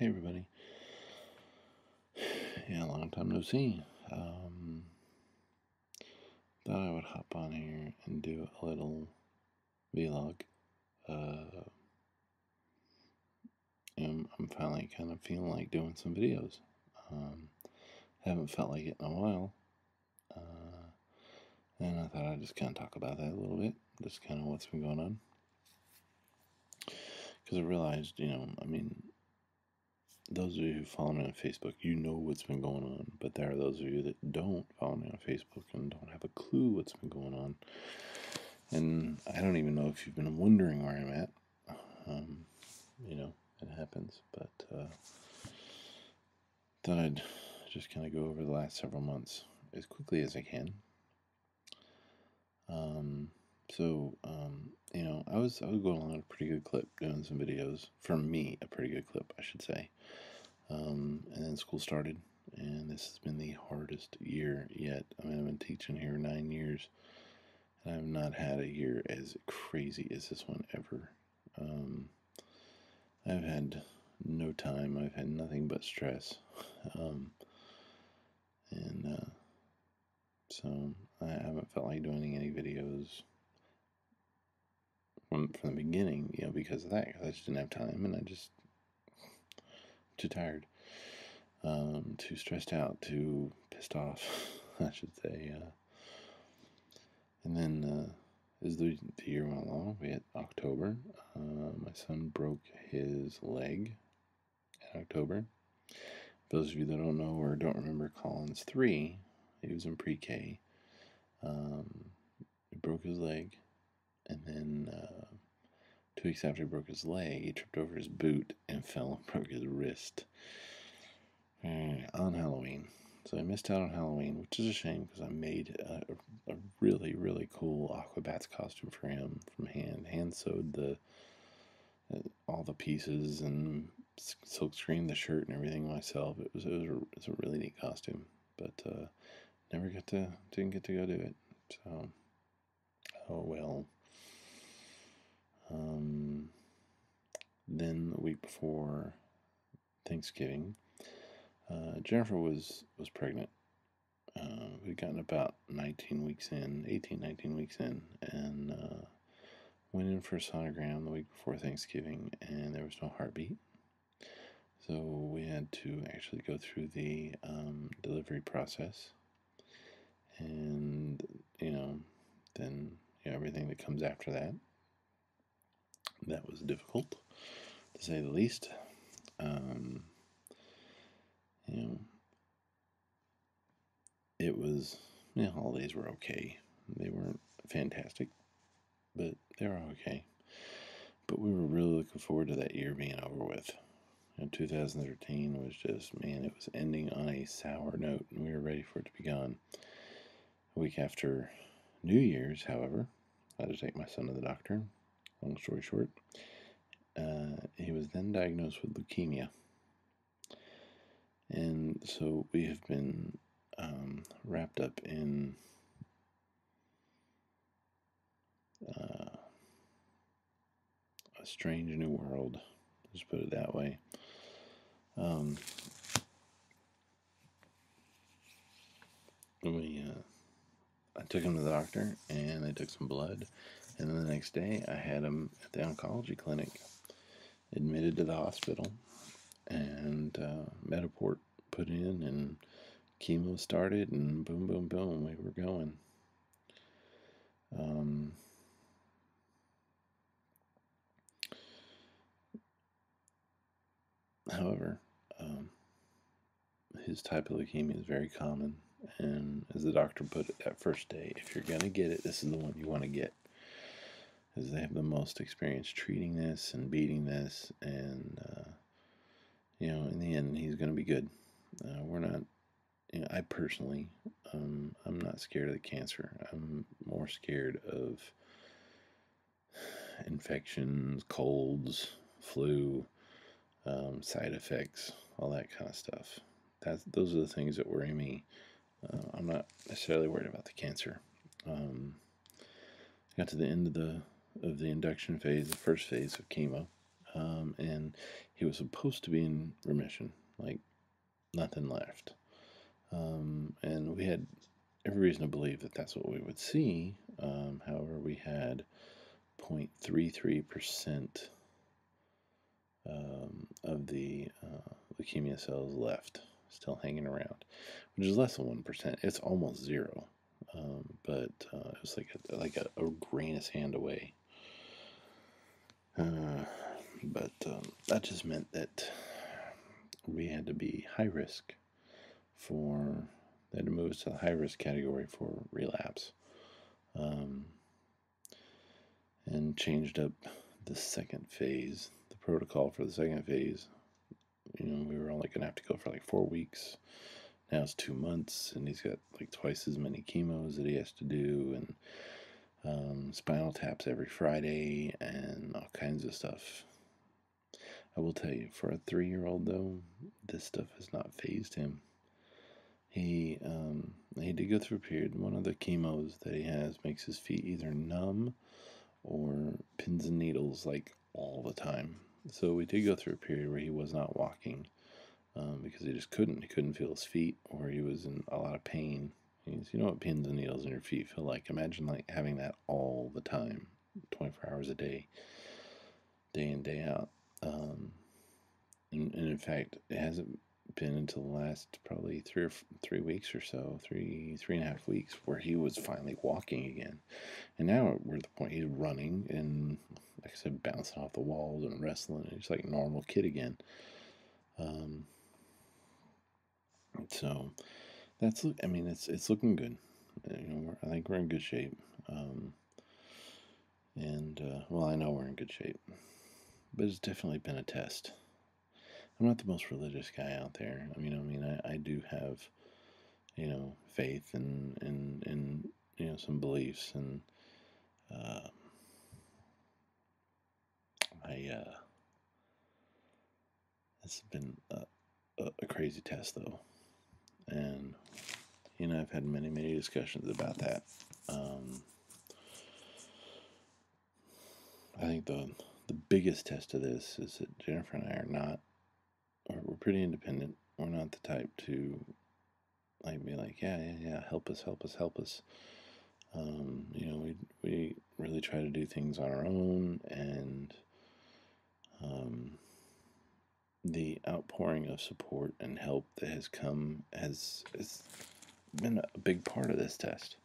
Hey everybody. Yeah, long time no see. Thought I would hop on here and do a little vlog. I'm finally kind of feeling like doing some videos. Haven't felt like it in a while. And I thought I'd just kind of talk about that a little bit. Just kind of what's been going on. Because I realized, those of you who follow me on Facebook, you know what's been going on. But there are those of you that don't follow me on Facebook and don't have a clue what's been going on. And I don't even know if you've been wondering where I'm at. It happens. But thought I'd just kind of go over the last several months as quickly as I can. I was going along at a pretty good clip doing some videos. For me, a pretty good clip, I should say. And then school started, and this has been the hardest year yet. I've been teaching here 9 years, and I've not had a year as crazy as this one ever. I've had no time. I've had nothing but stress. So I haven't felt like doing any videos from the beginning, because of that. Because I just didn't have time, and too tired, too stressed out, too pissed off, I should say. And then as the year went along, we hit October. My son broke his leg in October. For those of you that don't know or don't remember Collins 3, he was in pre-K. He broke his leg, and then 2 weeks after he broke his leg, he tripped over his boot and fell and broke his wrist on Halloween. So I missed out on Halloween, which is a shame because I made a really, really cool Aquabats costume for him from hand sewed all the pieces and silk screened the shirt and everything myself. It was a really neat costume, but didn't get to go do it. So, oh well. Then the week before Thanksgiving, Jennifer was pregnant. We'd gotten about 19 weeks in, and went in for a sonogram the week before Thanksgiving, and there was no heartbeat. So we had to actually go through the delivery process, and then everything that comes after that. That was difficult, to say the least. It was, holidays were okay. They weren't fantastic, but they were okay. But we were really looking forward to that year being over with. 2013 was just, it was ending on a sour note, and we were ready for it to be gone. A week after New Year's, however, I had to take my son to the doctor. Long story short, he was then diagnosed with leukemia. And so we have been wrapped up in a strange new world, just put it that way. I took him to the doctor, and they took some blood, and then the next day I had him at the oncology clinic, admitted to the hospital, and Metaport put in, and chemo started, and boom, boom, boom, we were going. However, his type of leukemia is very common, and as the doctor put it that first day, if you're going to get it, this is the one you want to get, because they have the most experience treating this and beating this, and in the end, he's going to be good. We're not, I personally, I'm not scared of the cancer. I'm more scared of infections, colds, flu, side effects, all that kind of stuff. Those are the things that worry me. I'm not necessarily worried about the cancer. Got to the end of the induction phase, the first phase of chemo. and he was supposed to be in remission, like nothing left. And we had every reason to believe that that's what we would see. However, we had 0.33% of the leukemia cells left, still hanging around, which is less than 1%. It's almost zero, but it was like a grain of sand away. But that just meant that we had to be high risk for. They had to move us to the high risk category for relapse, and changed up the second phase, the protocol for the second phase. We were only going to have to go for like 4 weeks. Now it's 2 months, and he's got like twice as many chemos that he has to do, and spinal taps every Friday, and all kinds of stuff. I will tell you, for a 3-year-old though, this stuff has not phased him. He did go through a period. One of the chemos that he has makes his feet either numb or pins and needles like all the time. So we did go through a period where he was not walking because he just couldn't. He couldn't feel his feet, or he was in a lot of pain. You know what pins and needles in your feet feel like? Imagine like having that all the time, 24 hours a day, day in, day out. And in fact, it hasn't been until the last probably 3 weeks or so, three and a half weeks, where he was finally walking again. And now we're at the point he's running and, like I said, bouncing off the walls and wrestling. And he's like a normal kid again. So that's, I mean, it's looking good. I think we're in good shape. Well, I know we're in good shape, but it's definitely been a test. I'm not the most religious guy out there. I do have, faith and some beliefs, and it's been a crazy test though, and I've had many discussions about that. I think the biggest test of this is that Jennifer and I are not, or we're pretty independent. We're not the type to like be like, yeah, help us. We really try to do things on our own, and the outpouring of support and help that has come has been a big part of this test.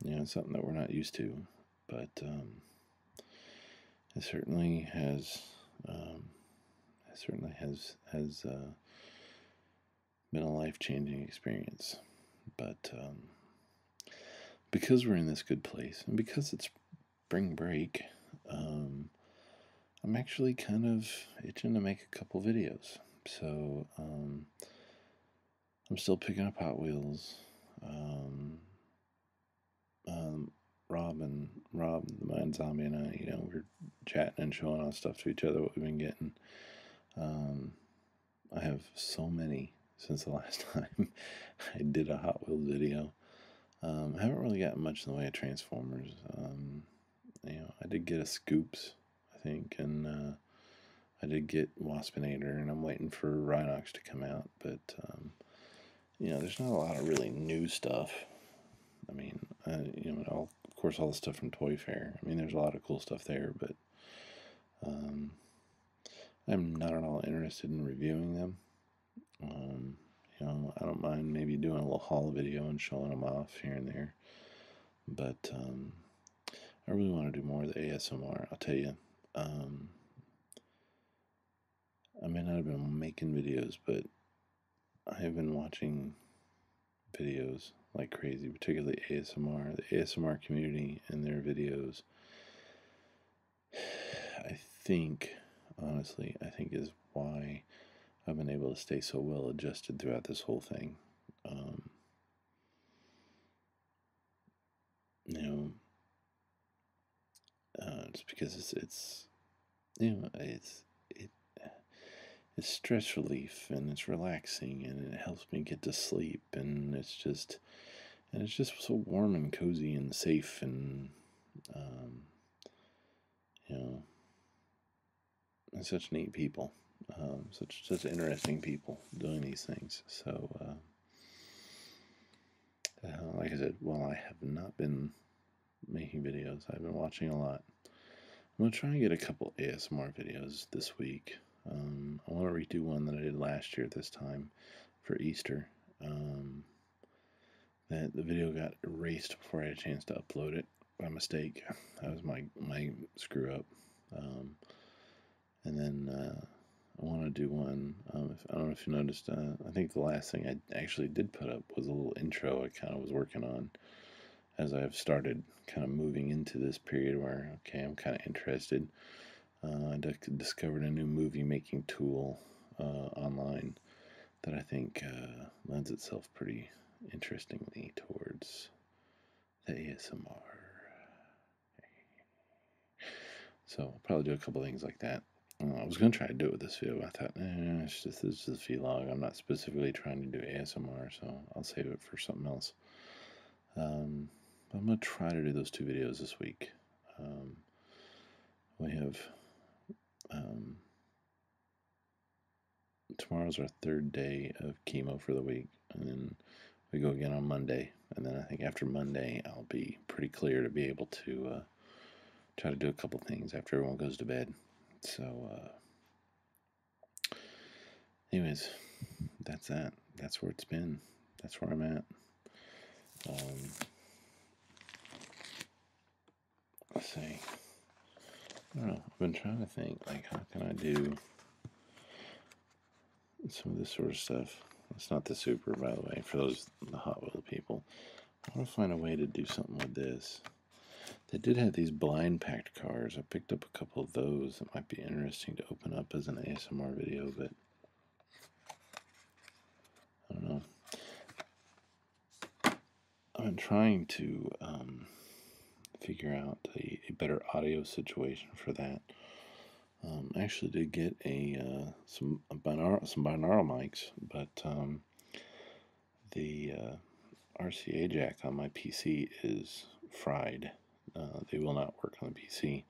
It's something that we're not used to, but it certainly has. Been a life-changing experience. But because we're in this good place, and because it's spring break, I'm actually kind of itching to make a couple videos. So I'm still picking up Hot Wheels. Rob, the Mind Zombie, and I, we're chatting and showing off stuff to each other, what we've been getting. I have so many since the last time I did a Hot Wheels video. I haven't really gotten much in the way of Transformers. I did get a Scoops, I think, and I did get Waspinator, and I'm waiting for Rhinox to come out. But there's not a lot of really new stuff. Of course, all the stuff from Toy Fair. There's a lot of cool stuff there, but I'm not at all interested in reviewing them. I don't mind maybe doing a little haul video and showing them off here and there, but I really want to do more of the ASMR. I'll tell you, I may not have been making videos, but I have been watching videos like crazy, particularly ASMR. The ASMR community and their videos, honestly, is why I've been able to stay so well adjusted throughout this whole thing. It's because it's stress relief, and it's relaxing, and it helps me get to sleep, and it's just so warm and cozy and safe, and and such neat people, such interesting people doing these things. So, like I said, while I have not been making videos, I've been watching a lot. I'm gonna try and get a couple ASMR videos this week. I want to redo one that I did last year this time for Easter. That the video got erased before I had a chance to upload it by mistake. That was my screw up. And then I want to do one. I don't know if you noticed. I think the last thing I actually did put up was a little intro I kind of was working on as I've started kind of moving into this period where, okay, I'm kind of interested. I discovered a new movie making tool online that I think lends itself pretty interestingly towards the ASMR. So I'll probably do a couple things like that. I was going to try to do it with this video, but I thought, this is a vlog. I'm not specifically trying to do ASMR, so I'll save it for something else. But I'm going to try to do those 2 videos this week. We have tomorrow's our 3rd day of chemo for the week, and then we go again on Monday. And then I think after Monday, I'll be pretty clear to be able to try to do a couple things after everyone goes to bed. So, anyways, that's that. That's where it's been. That's where I'm at. Let's see. I don't know. I've been trying to think, like, how can I do some of this sort of stuff? It's not the Super, by the way, for the Hot Wheel people. I want to find a way to do something with this. They did have these blind packed cars. I picked up a couple of those that might be interesting to open up as an ASMR video, but I don't know. I've been trying to figure out a better audio situation for that. I actually did get some binaural mics, but the RCA jack on my PC is fried. They will not work on the PC.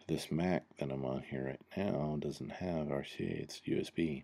This Mac that I'm on here right now doesn't have RCA, it's USB.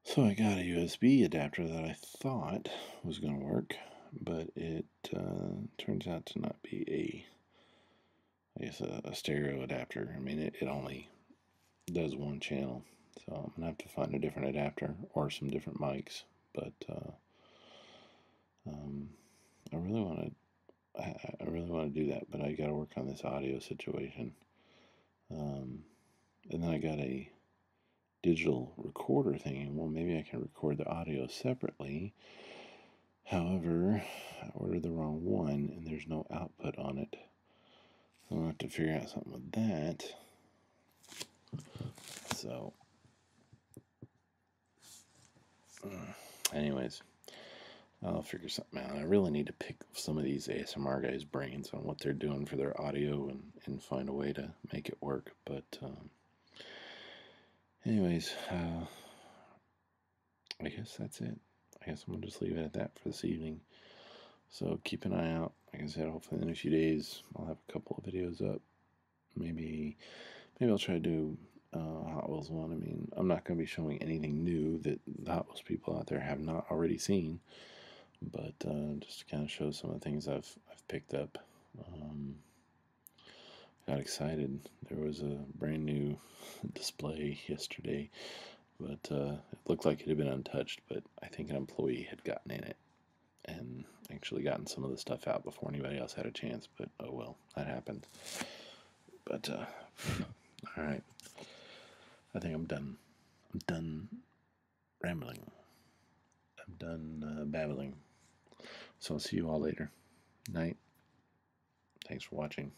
So I got a USB adapter that I thought was going to work, but it turns out to not be a stereo adapter. I mean, it only does one channel, so I'm going to have to find a different adapter or some different mics, but I really want to I really want to do that, but I got to work on this audio situation. And then I got a digital recorder thinking, well, maybe I can record the audio separately. However, I ordered the wrong one, and there's no output on it. So I'll have to figure out something with that. So, anyways, I'll figure something out. I really need to pick some of these ASMR guys' brains on what they're doing for their audio and find a way to make it work. But, anyways, I guess that's it. I guess I'm going to just leave it at that for this evening. So keep an eye out. Like I said, hopefully in a few days I'll have a couple of videos up. Maybe I'll try to do Hot Wheels one. I mean, I'm not going to be showing anything new that the Hot Wheels people out there have not already seen, but just to kind of show some of the things I've picked up. Got excited. There was a brand new display yesterday, but it looked like it had been untouched, but I think an employee had gotten in it and actually gotten some of the stuff out before anybody else had a chance, but oh well, that happened. But all right, I think I'm done. I'm done rambling. I'm done babbling. So I'll see you all later. Night. Thanks for watching.